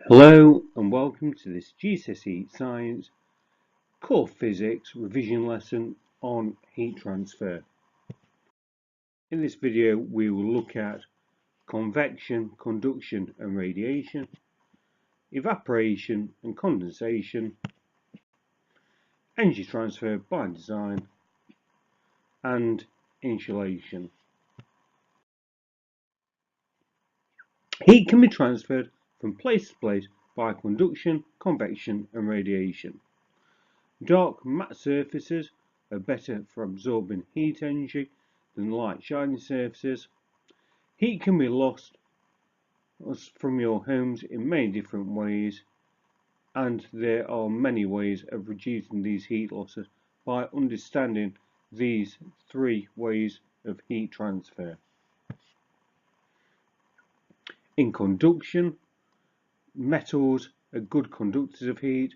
Hello and welcome to this GCSE Science Core Physics revision lesson on heat transfer. In this video we will look at convection, conduction and radiation, evaporation and condensation, energy transfer by design and insulation. Heat can be transferred from place to place by conduction, convection and radiation. Dark matte surfaces are better for absorbing heat energy than light shiny surfaces. Heat can be lost from your homes in many different ways, and there are many ways of reducing these heat losses by understanding these three ways of heat transfer. In conduction, metals are good conductors of heat,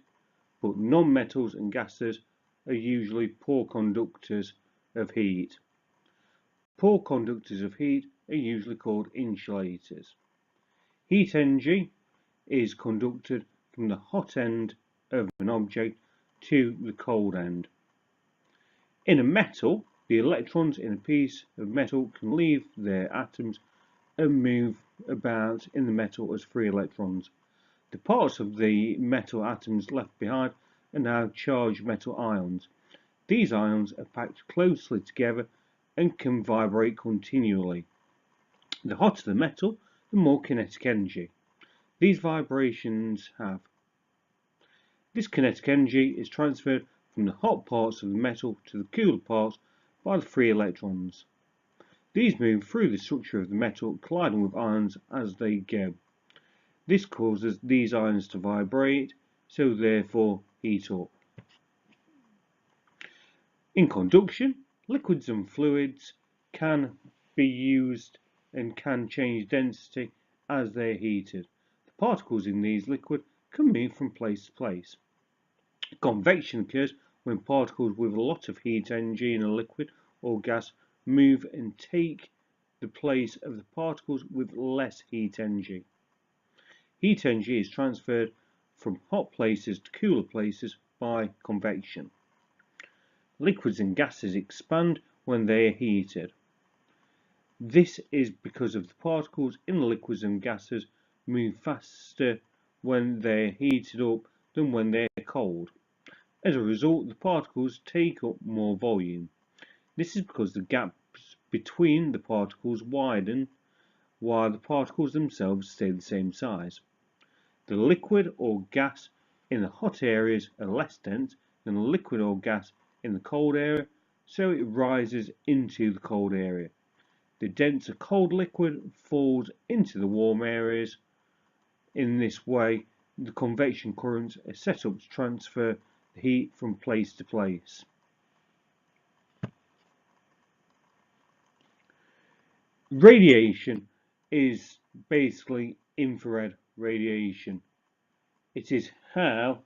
but non-metals and gases are usually poor conductors of heat. Poor conductors of heat are usually called insulators. Heat energy is conducted from the hot end of an object to the cold end. In a metal, the electrons in a piece of metal can leave their atoms and move about in the metal as free electrons. The parts of the metal atoms left behind are now charged metal ions. These ions are packed closely together and can vibrate continually. The hotter the metal, the more kinetic energy these vibrations have. This kinetic energy is transferred from the hot parts of the metal to the cooler parts by the free electrons. These move through the structure of the metal, colliding with ions as they go. This causes these ions to vibrate, so therefore heat up. In conduction, liquids and fluids can be used and can change density as they are heated. The particles in these liquids can move from place to place. Convection occurs when particles with a lot of heat energy in a liquid or gas move and take the place of the particles with less heat energy. Heat energy is transferred from hot places to cooler places by convection. Liquids and gases expand when they are heated. This is because of the particles in the liquids and gases move faster when they are heated up than when they are cold. As a result, the particles take up more volume. This is because the gaps between the particles widen while the particles themselves stay the same size. The liquid or gas in the hot areas are less dense than the liquid or gas in the cold area, so it rises into the cold area. The denser cold liquid falls into the warm areas. In this way, the convection currents are set up to transfer the heat from place to place. Radiation is basically infrared radiation. It is how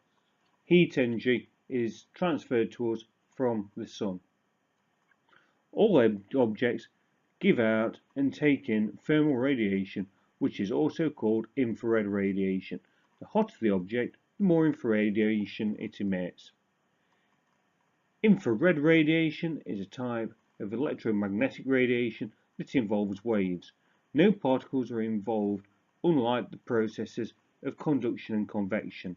heat energy is transferred to us from the sun. All objects give out and take in thermal radiation, which is also called infrared radiation. The hotter the object, the more infrared radiation it emits. Infrared radiation is a type of electromagnetic radiation that involves waves. No particles are involved, unlike the processes of conduction and convection.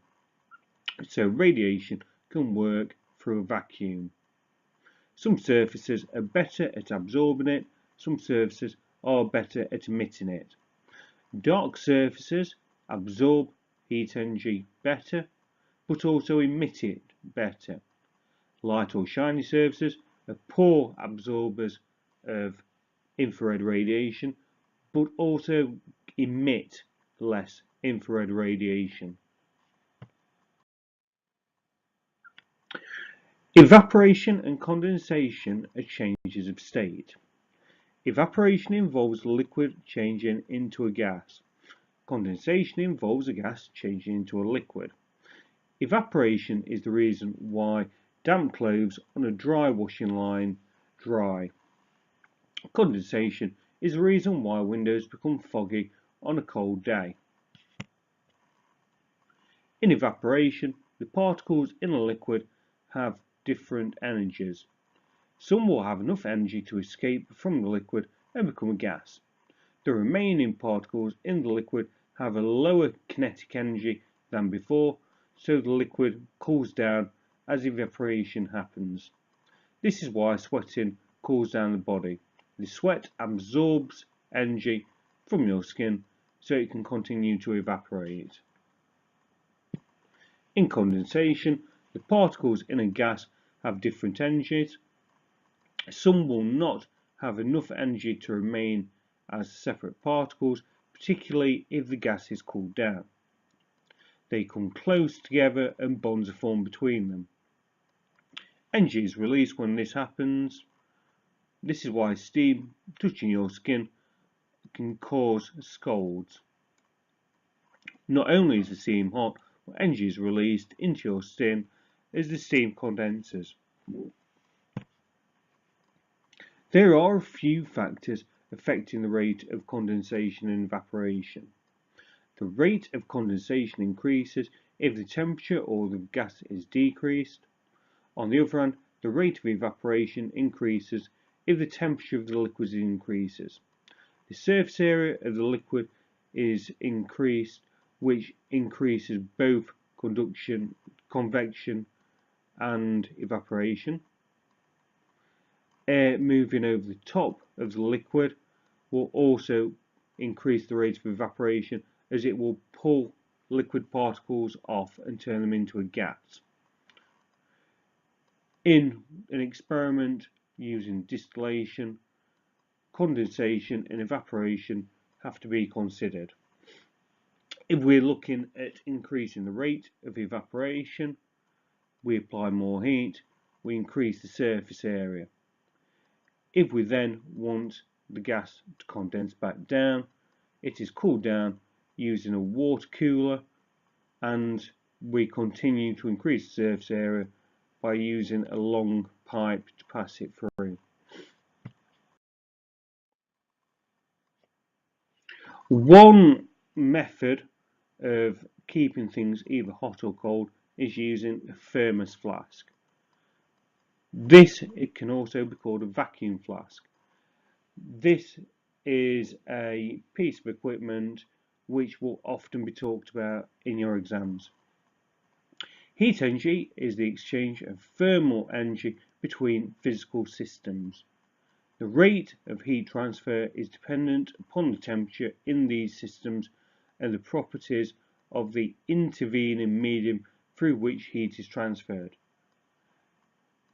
So radiation can work through a vacuum. Some surfaces are better at absorbing it, some surfaces are better at emitting it. Dark surfaces absorb heat energy better, but also emit it better. Light or shiny surfaces are poor absorbers of infrared radiation, but also emit less infrared radiation. Evaporation and condensation are changes of state. Evaporation involves a liquid changing into a gas. Condensation involves a gas changing into a liquid. Evaporation is the reason why damp clothes on a dry washing line dry. Condensation is the reason why windows become foggy on a cold day. In evaporation, the particles in a liquid have different energies. Some will have enough energy to escape from the liquid and become a gas. The remaining particles in the liquid have a lower kinetic energy than before, so the liquid cools down as evaporation happens. This is why sweating cools down the body. The sweat absorbs energy from your skin so it can continue to evaporate. In condensation, the particles in a gas have different energies. Some will not have enough energy to remain as separate particles, particularly if the gas is cooled down. They come close together and bonds are formed between them. Energy is released when this happens. This is why steam touching your skin can cause scalds. Not only is the steam hot, but energy is released into your skin as the steam condenses. There are a few factors affecting the rate of condensation and evaporation. The rate of condensation increases if the temperature of the gas is decreased. On the other hand, the rate of evaporation increases if the temperature of the liquid increases. The surface area of the liquid is increased, which increases both convection and evaporation. Air moving over the top of the liquid will also increase the rate of evaporation, as it will pull liquid particles off and turn them into a gas. In an experiment using distillation, condensation and evaporation have to be considered. If we're looking at increasing the rate of evaporation, we apply more heat, we increase the surface area. If we then want the gas to condense back down, it is cooled down using a water cooler, and we continue to increase the surface area by using a long pipe to pass it through. One method of keeping things either hot or cold is using a thermos flask. It can also be called a vacuum flask. This is a piece of equipment which will often be talked about in your exams. Heat energy is the exchange of thermal energy between physical systems. The rate of heat transfer is dependent upon the temperature in these systems and the properties of the intervening medium through which heat is transferred.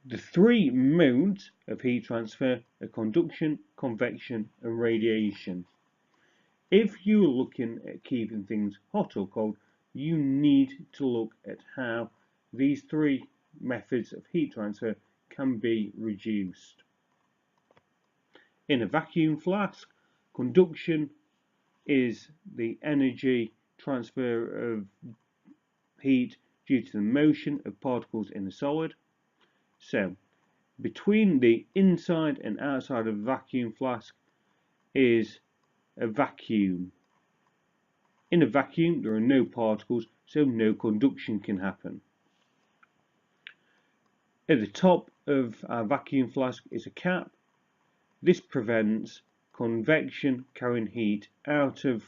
The three modes of heat transfer are conduction, convection and radiation. If you are looking at keeping things hot or cold, you need to look at how these three methods of heat transfer can be reduced. In a vacuum flask, conduction is the energy transfer of heat due to the motion of particles in a solid. So, between the inside and outside of a vacuum flask is a vacuum. In a vacuum, there are no particles, so no conduction can happen. At the top of our vacuum flask is a cap. This prevents convection carrying heat out of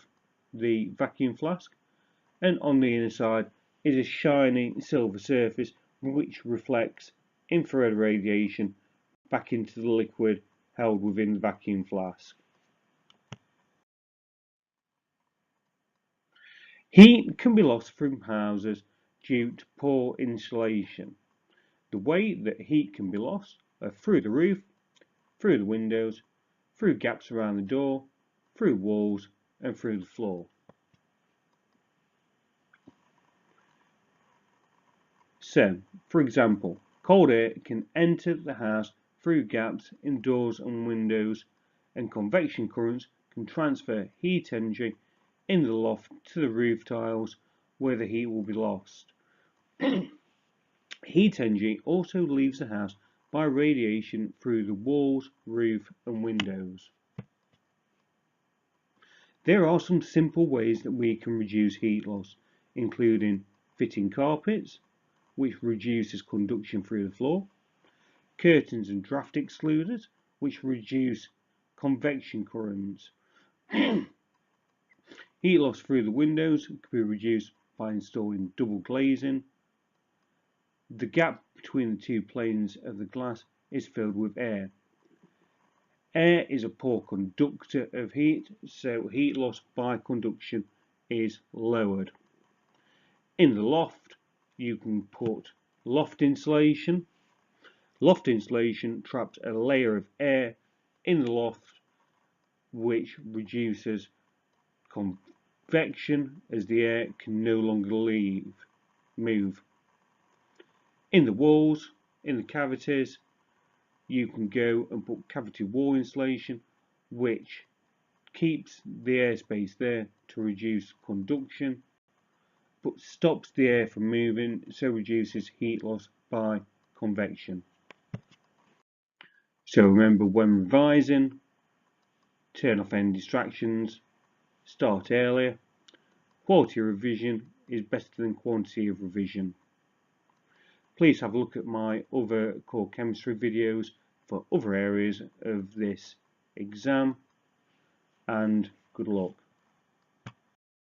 the vacuum flask, and on the inner side is a shiny silver surface which reflects infrared radiation back into the liquid held within the vacuum flask. Heat can be lost from houses due to poor insulation. The way that heat can be lost are through the roof, through the windows, through gaps around the door, through walls and through the floor. So, for example, cold air can enter the house through gaps in doors and windows, and convection currents can transfer heat energy in the loft to the roof tiles where the heat will be lost. Heat energy also leaves the house by radiation through the walls, roof and windows. There are some simple ways that we can reduce heat loss, including fitting carpets, which reduces conduction through the floor, curtains and draft excluders, which reduce convection currents. Heat loss through the windows can be reduced by installing double glazing. The gap between the two planes of the glass is filled with air. Air is a poor conductor of heat, so heat loss by conduction is lowered. In the loft, you can put loft insulation. Loft insulation traps a layer of air in the loft, which reduces convection as the air can no longer move. In the walls, in the cavities, you can go and put cavity wall insulation, which keeps the airspace there to reduce conduction, but stops the air from moving, so reduces heat loss by convection. So remember, when revising, turn off any distractions, start earlier. Quality of revision is better than quantity of revision. Please have a look at my other core chemistry videos for other areas of this exam, and good luck.